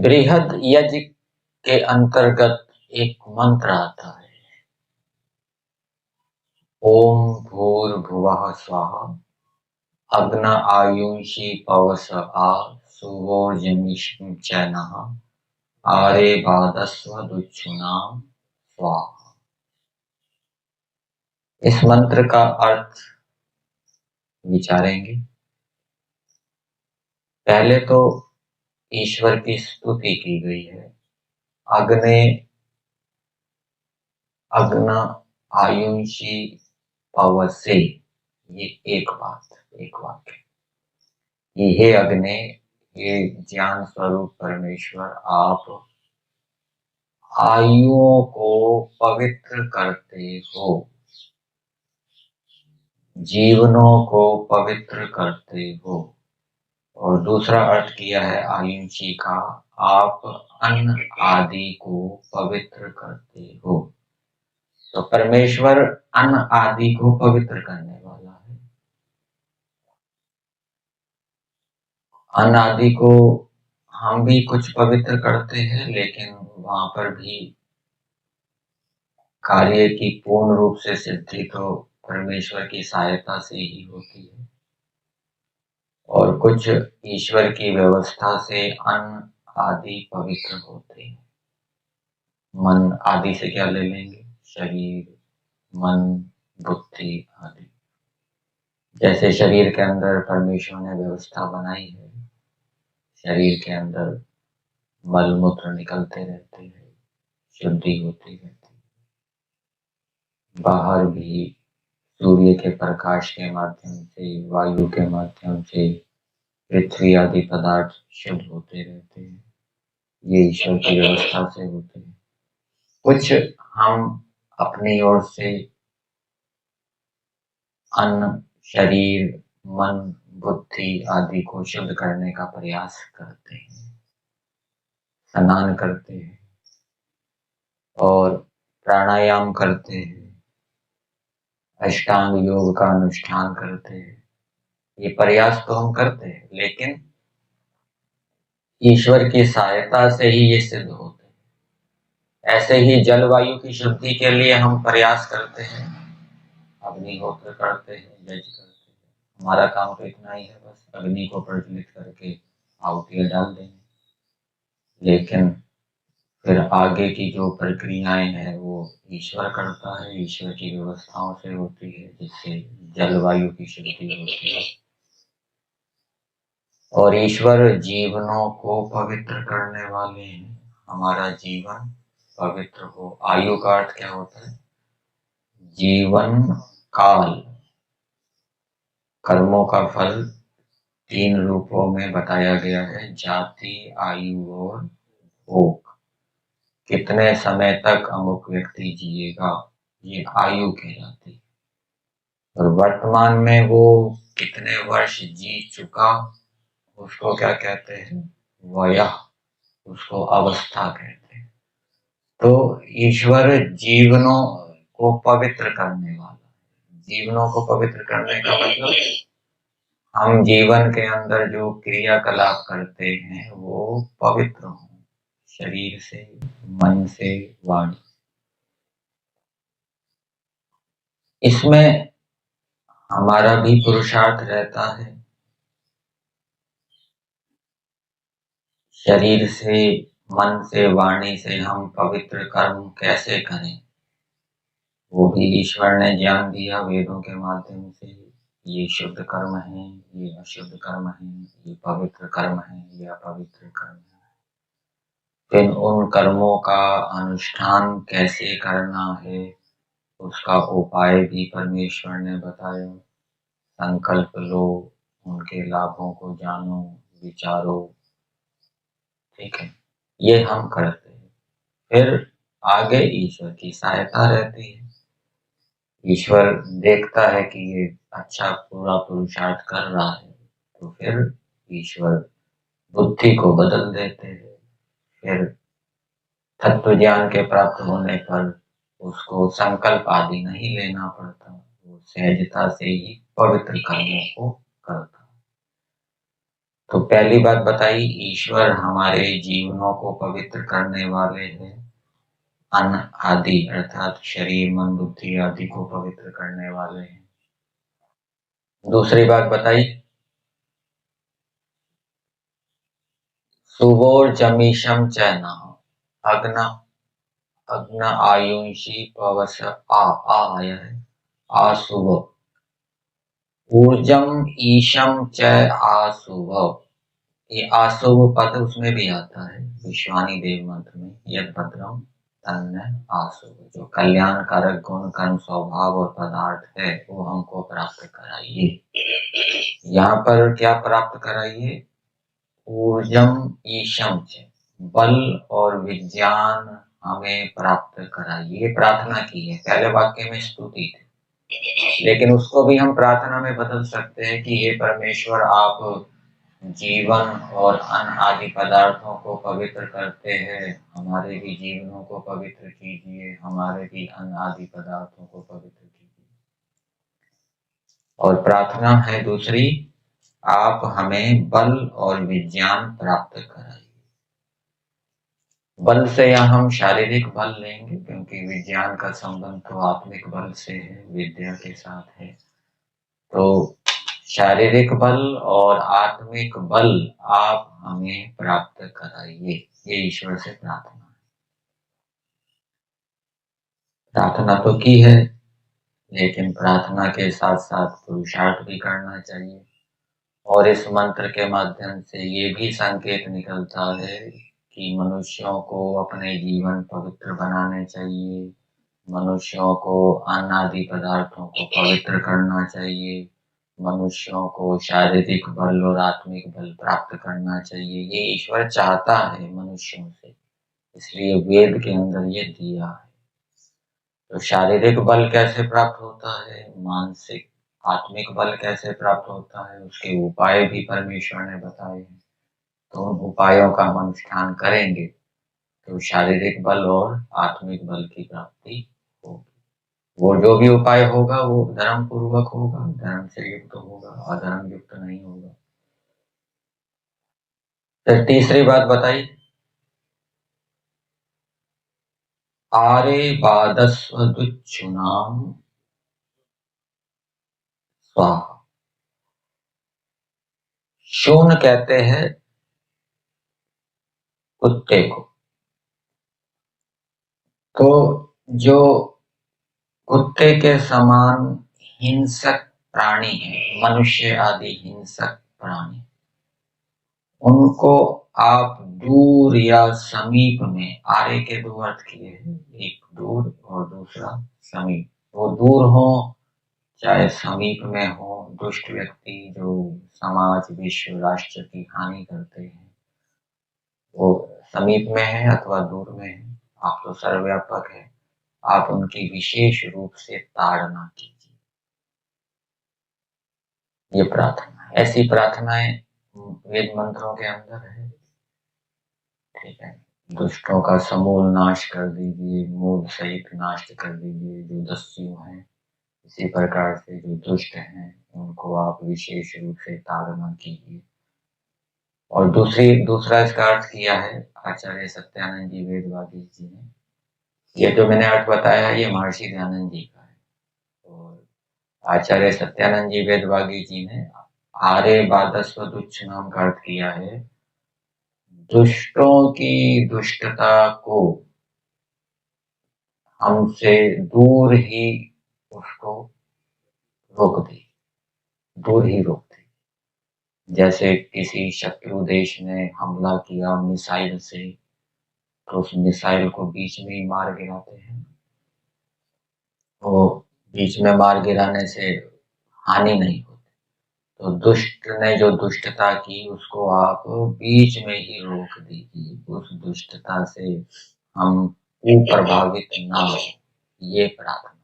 बृहद यज्ञ के अंतर्गत एक मंत्र आता है, ओम भूर्भुवः स्वाहा अग्न आयुषि पवस आ सुवोर्जमिष्म च नः आरे बादस्व दुच्छुनाम स्वाहा। इस मंत्र का अर्थ विचारेंगे। पहले तो ईश्वर की स्तुति की गई है। अग्न आयुषि पवसे, ये एक वाक्य। ये हे अग्नि, ये ज्ञान स्वरूप परमेश्वर, आप आयुओं को पवित्र करते हो, जीवनों को पवित्र करते हो। और दूसरा अर्थ किया है आयुषी का, आप अन्न आदि को पवित्र करते हो। तो परमेश्वर अन्न आदि को पवित्र करने वाला है। अन्न आदि को हम भी कुछ पवित्र करते हैं, लेकिन वहां पर भी कार्य की पूर्ण रूप से सिद्धि तो परमेश्वर की सहायता से ही होती है। और कुछ ईश्वर की व्यवस्था से अन्न आदि पवित्र होते हैं। मन आदि से क्या ले लेंगे? शरीर, मन, बुद्धि आदि। जैसे शरीर के अंदर परमेश्वर ने व्यवस्था बनाई है, शरीर के अंदर मल मूत्र निकलते रहते हैं, शुद्धि होती रहती है। बाहर भी सूर्य के प्रकाश के माध्यम से, वायु के माध्यम से पृथ्वी आदि पदार्थ शुद्ध होते रहते हैं। ये ईश्वर की व्यवस्था से होते हैं। कुछ हम अपनी ओर से अन्न, शरीर, मन, बुद्धि आदि को शुद्ध करने का प्रयास करते हैं, स्नान करते हैं और प्राणायाम करते हैं, अष्टांग योग का अनुष्ठान करते हैं। ये प्रयास तो हम करते हैं, लेकिन ईश्वर की सहायता से ही ये सिद्ध होते हैं। ऐसे ही जलवायु की शुद्धि के लिए हम प्रयास करते हैं, अग्निहोत्र करते हैं, यज्ञ करते हैं। हमारा काम तो इतना ही है, बस अग्नि को प्रज्वलित करके आहुतियां डाल देंगे। लेकिन फिर आगे की जो प्रक्रियाएं हैं वो ईश्वर करता है, ईश्वर की व्यवस्थाओं से होती है, जिससे जलवायु की शुद्धि होती है। और ईश्वर जीवनों को पवित्र करने वाले हैं। हमारा जीवन पवित्र हो। आयु का अर्थ क्या होता है? जीवन काल। कर्मों का फल 3 रूपों में बताया गया है, जाति, आयु और भोग। कितने समय तक अमुक व्यक्ति जिएगा, ये आयु कहलाती है। और वर्तमान में वो कितने वर्ष जी चुका, उसको क्या कहते हैं? वयः, उसको अवस्था कहते हैं। तो ईश्वर जीवनों को पवित्र करने वाला है। जीवनों को पवित्र करने का मतलब हम जीवन के अंदर जो क्रियाकलाप करते हैं वो पवित्र हों, शरीर से, मन से, वाणी। इसमें हमारा भी पुरुषार्थ रहता है। शरीर से, मन से, वाणी से हम पवित्र कर्म कैसे करें, वो भी ईश्वर ने ज्ञान दिया वेदों के माध्यम से। ये शुद्ध कर्म है, ये अशुद्ध कर्म है, ये पवित्र कर्म है, ये अपवित्र कर्म है। फिर उन कर्मों का अनुष्ठान कैसे करना है, उसका उपाय भी परमेश्वर ने बताया। संकल्प लो, उनके लाभों को जानो, विचारो। ठीक है, ये हम करते हैं। फिर आगे ईश्वर की सहायता रहती है। ईश्वर देखता है कि ये अच्छा पूरा पुरुषार्थ कर रहा है, तो फिर ईश्वर बुद्धि को बदल देते हैं। फिर तत्व ज्ञान के प्राप्त होने पर उसको संकल्प आदि नहीं लेना पड़ता, वो सहजता से ही पवित्र कर्मों को करता। तो पहली बात बताई, ईश्वर हमारे जीवनों को पवित्र करने वाले हैं। अन्न आदि अर्थात शरीर मन बुद्धि आदि को पवित्र करने वाले हैं। दूसरी बात बताई, सुवोर्जमीशम च न अग्न अग्न आयुषी पवस आया है आसुव ऊर्जम ईशम च आसुव। ये आसुव पद उसमें भी आता है विश्वानी देव मंत्र में, यद भद्रम तन्न आसुव। जो कल्याणकारक गुण कर्म स्वभाव और पदार्थ है वो हमको प्राप्त कराइए। यहाँ पर क्या प्राप्त कराइए? ऊर्जम ईशम च, बल और विज्ञान हमें प्राप्त कराइए। प्रार्थना की है, पहले वाक्य में स्तुति थी, लेकिन उसको भी हम प्रार्थना में बदल सकते हैं कि हे परमेश्वर, आप जीवन और अन्न आदि पदार्थों को पवित्र करते हैं, हमारे भी जीवनों को पवित्र कीजिए, हमारे भी अन्न आदि पदार्थों को पवित्र कीजिए। और प्रार्थना है दूसरी, आप हमें बल और विज्ञान प्राप्त कराइए। बल से या हम शारीरिक बल लेंगे, क्योंकि विज्ञान का संबंध तो आत्मिक बल से है, विद्या के साथ है। तो शारीरिक बल और आत्मिक बल आप हमें प्राप्त कराइए, ये ईश्वर से प्रार्थना है। प्रार्थना तो की है, लेकिन प्रार्थना के साथ साथ पुरुषार्थ भी करना चाहिए। और इस मंत्र के माध्यम से ये भी संकेत निकलता है कि मनुष्यों को अपने जीवन पवित्र बनाने चाहिए, मनुष्यों को अन्न आदि पदार्थों को पवित्र करना चाहिए, मनुष्यों को शारीरिक बल और आत्मिक बल प्राप्त करना चाहिए। ये ईश्वर चाहता है मनुष्यों से, इसलिए वेद के अंदर ये दिया है। तो शारीरिक बल कैसे प्राप्त होता है, मानसिक आत्मिक बल कैसे प्राप्त होता है, उसके उपाय भी परमेश्वर ने बताए हैं। तो उन उपायों का हम अनुष्ठान करेंगे तो शारीरिक बल और आत्मिक बल की प्राप्ति होगी। वो जो भी उपाय होगा वो धर्म पूर्वक होगा, धर्म से युक्त होगा, अधर्म युक्त नहीं होगा। तो तीसरी बात बताई, आरे बादस्व दुच्छुनाम स्वाहा। शून कहते हैं कुत्ते को। तो जो कुत्ते के समान हिंसक प्राणी है, मनुष्य आदि हिंसक प्राणी, उनको आप दूर या समीप में, आरे के दो अर्थ किए हैं, एक दूर और दूसरा समीप। वो दूर हो चाहे समीप में हो, दुष्ट व्यक्ति जो समाज विश्व राष्ट्र की हानि करते हैं, वो समीप में है अथवा दूर में है, आप तो सर्वव्यापक है, आप उनकी विशेष रूप से ताड़ना कीजिए। ये प्रार्थना है। ऐसी प्रार्थनाएं वेद मंत्रों के अंदर है। ठीक है, दुष्टों का समूल नाश कर दीजिए, मूल सहित नाश कर दीजिए जो दस्यु हैं। इसी प्रकार से जो दुष्ट हैं उनको आप विशेष रूप से ताड़ना कीजिए। और दूसरा इसका अर्थ किया है आचार्य सत्यानंद जी वेदवादी जी ने। ये जो मैंने अर्थ बताया है ये महर्षि दयानंद जी का है, और आचार्य सत्यानंद जी वेदवादी जी ने आर्य बादस्व तुच्छ नाम का अर्थ किया है, दुष्टों की दुष्टता को हमसे दूर ही उसको रोक दी, दूर ही रोक दी। जैसे किसी शत्रु देश ने हमला किया मिसाइल से, तो उस मिसाइल को बीच में ही मार गिराते हैं। वो बीच में मार गिराने से हानि नहीं होती। तो दुष्ट ने जो दुष्टता की उसको आप बीच में ही रोक दीजिए, उस दुष्टता से हम प्रभावित ना हो, ये प्रार्थना।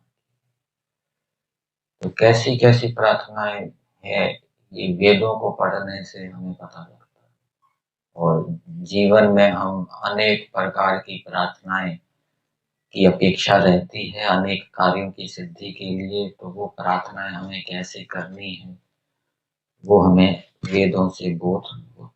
तो कैसी कैसी प्रार्थनाएं है, ये वेदों को पढ़ने से हमें पता लगता है। और जीवन में हम अनेक प्रकार की प्रार्थनाएं की अपेक्षा रहती है, अनेक कार्यों की सिद्धि के लिए। तो वो प्रार्थनाएं हमें कैसे करनी है वो हमें वेदों से बोध होता है।